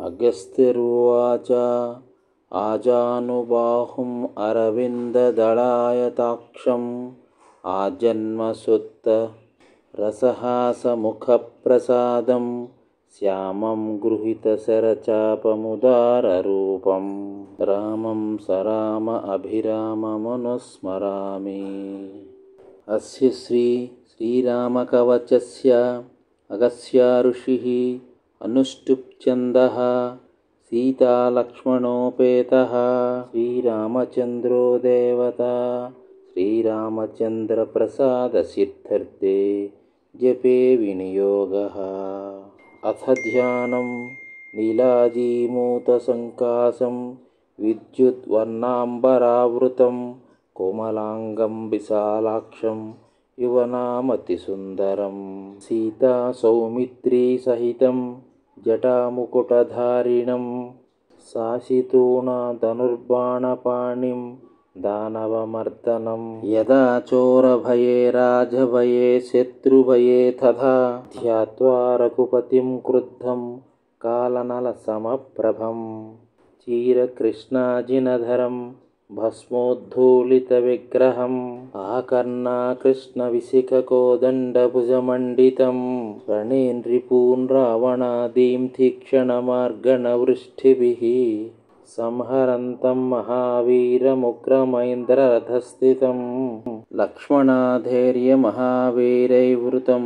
अगस्त्युवाच आजानुबाहुम् अरविन्ददलायताक्षम् आजन्मसुप्तरसहासमुखप्रसादं श्यामं गृहीतशरचापमुदाररूपं रामं सराम अभिराममनुस्मरामि। अस्य श्रीरामकवचस्य अगस्त्य ऋषिः अनुष्टुप् सीतालक्ष्मणोपेतः श्रीरामचन्द्रो देवता श्रीरामचन्द्रप्रसादसिद्धर्थे जपे विनियोगः। अथ ध्यानं नीलाजीमूतसङ्कासं विद्युद्वर्णाम्बरावृतं कोमलाङ्गं विशालाक्षं युवनामतिसुन्दरं सीता सौमित्री सहितं जटामुकुटधारिणं शासितूणधनुर्बाणपाणिं दानवमर्दनं यदा चोरभये राजभये शत्रुभये तथा ध्यात्वा रघुपतिं क्रुद्धं कालनलसमप्रभं चीरकृष्णाजिनधरं भस्मोद्धूलितविग्रहम् आकर्णाकृष्णविशिखकोदण्डभुजमण्डितं रणेन्रिपून् रावणादीं तीक्ष्णमार्गणवृष्टिभिः संहरन्तं महावीरमुग्रमैन्द्ररथस्थितं लक्ष्मणाधैर्यमहावीरैर्वृतं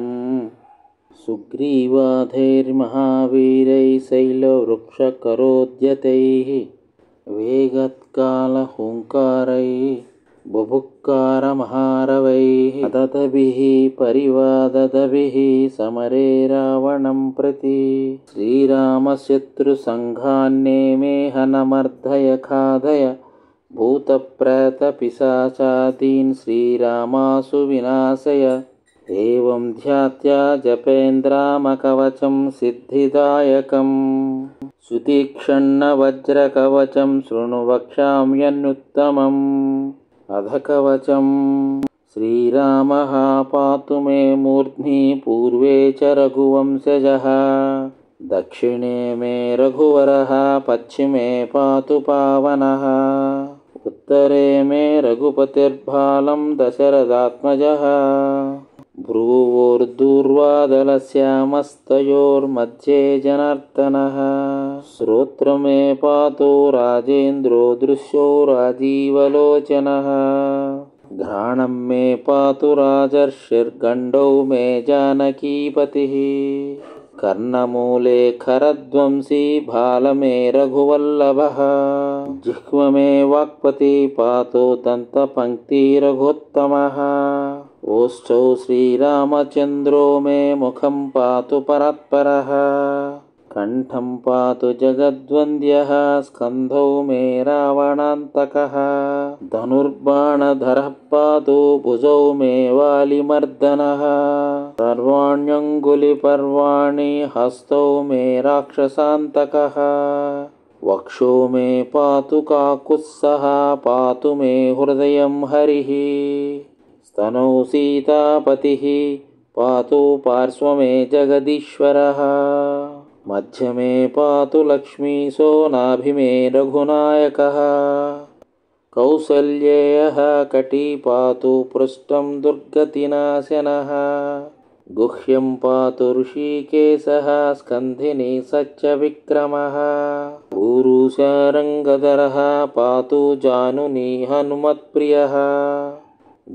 सुग्रीवाधैर्महावीरैः शैलवृक्षकरोद्यतैः वेगत्कालहुङ्कारैः बुभुक्कारमहारवैः अदतभिः परिवादतभिः समरे रावणं प्रति श्रीरामशत्रुसङ्घान्नेमे हनमर्दय खादय भूतप्रेतपिशाचादीन् श्रीरामासु विनाशय। एवं ध्यात्या जपेन्द्रामकवचं सिद्धिदायकं सुतीक्ष्णवज्रकवचं शृणु वक्ष्याम्यनुत्तमम्। अधकवचं श्रीरामः पातु मे मूर्ध्नि पूर्वे च रघुवंशजः दक्षिणे मे रघुवरः पश्चिमे पातु पावनः उत्तरे मे रघुपतिर्भालं दशरथात्मजः भ्रुवोर्दूर्वादलश्यामस्तयोर्मध्ये जनार्दनः श्रोत्र मे पातु राजेन्द्रो दृश्यो राजीवलोचनः घ्राणं मे पातु राजर्षिर्गण्डौ मे जानकीपतिः कर्णमूले खरध्वंसी भालमे रघुवल्लभः जिह्व मे वाक्पति पातु दन्तपङ्क्तिरघुत्तमः ओष्ठौ श्रीरामचन्द्रो मे मुखं पातु परात्परः कण्ठं पातु जगद्वन्द्यः स्कन्धौ मे रावणान्तकः धनुर्बाणधरः पातु भुजौ मे वालिमर्दनः सर्वाण्यङ्गुलिपर्वाणि हस्तौ मे राक्षसान्तकः वक्षो मे पातु काकुत्स्थः पातु मे हृदयं हरिः स्तनौ सीतापतिः पातु पार्श्वमे जगदीश्वरः मध्यमे पातु लक्ष्मीशो नाभिमे रघुनायकः कौसल्येयः कटी पातु पृष्ठं दुर्गतिनाशनः गुह्यं पातु ऋषिकेशः स्कन्धिनी सत्यविक्रमः पूरुषरङ्गधरः पातु जानुनी हनुमत्प्रियः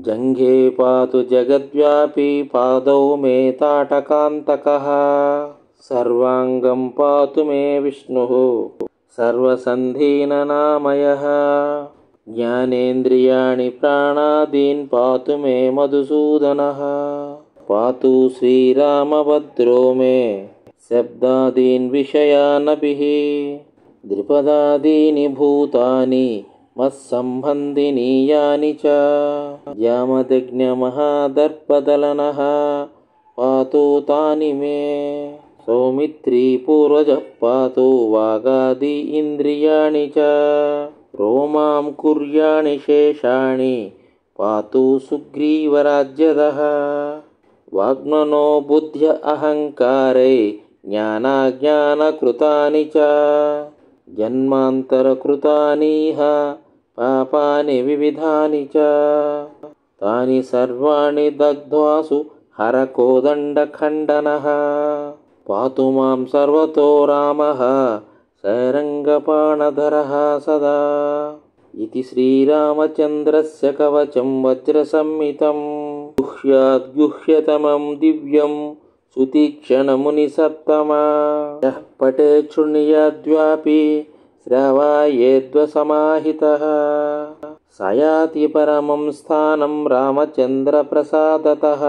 जङ्घे पातु जगद्व्यापी पादौ मे ताटकान्तकः सर्वाङ्गं पातु मे विष्णुः सर्वसन्धिननामयः ज्ञानेन्द्रियाणि प्राणादीन् पातु मे मधुसूदनः पातु श्रीरामभद्रो मे शब्दादीन् विषयानपिः द्विपदादीनि भूतानि मत्सम्बन्धिनी यानि च यामदग्न्यमहादर्पदलनः पातु तानि मे सौमित्री पूर्वजः पातु वागादि इन्द्रियाणि च रोमां कुर्याणि शेषाणि पातु सुग्रीवराज्यदः वाग्मनो बुद्ध्य अहङ्कारे ज्ञानाज्ञानकृतानि च जन्मान्तरकृतानीह पापानि विविधानि च तानि सर्वाणि दग्ध्वासु हरकोदण्डखण्डनः पातु मां सर्वतो रामः सारङ्गपाणधरः सदा इति श्रीरामचन्द्रस्य कवचं वज्रसंहितं गुह्याद्गुह्यतमं दिव्यं सुतीक्ष्णमुनिसत्तमा यः पठेत् शृणुयाद्वापि श्रावयेद्वसमाहितः स याति परमं स्थानं रामचन्द्रप्रसादतः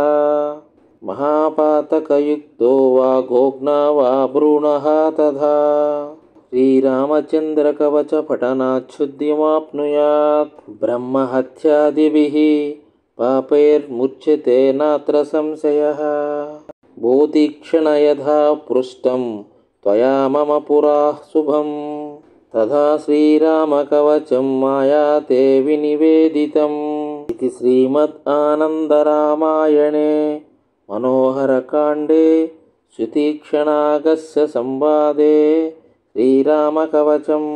महापातकयुक्तो वा गोघ्ना वा भ्रूणः तथा श्रीरामचन्द्रकवचपठनात् शुद्धिमाप्नुयात् ब्रह्महत्यादिभिः पापैर्मुच्यते नात्र संशयः बोधिक्षण यथा पृष्टं त्वया मम पुरा शुभं तथा श्रीरामकवचं मायाते विनिवेदितम् इति श्रीमद् आनन्दरामायणे मनोहरकाण्डे सुतीक्ष्णागस्य संवादे श्रीरामकवचम्।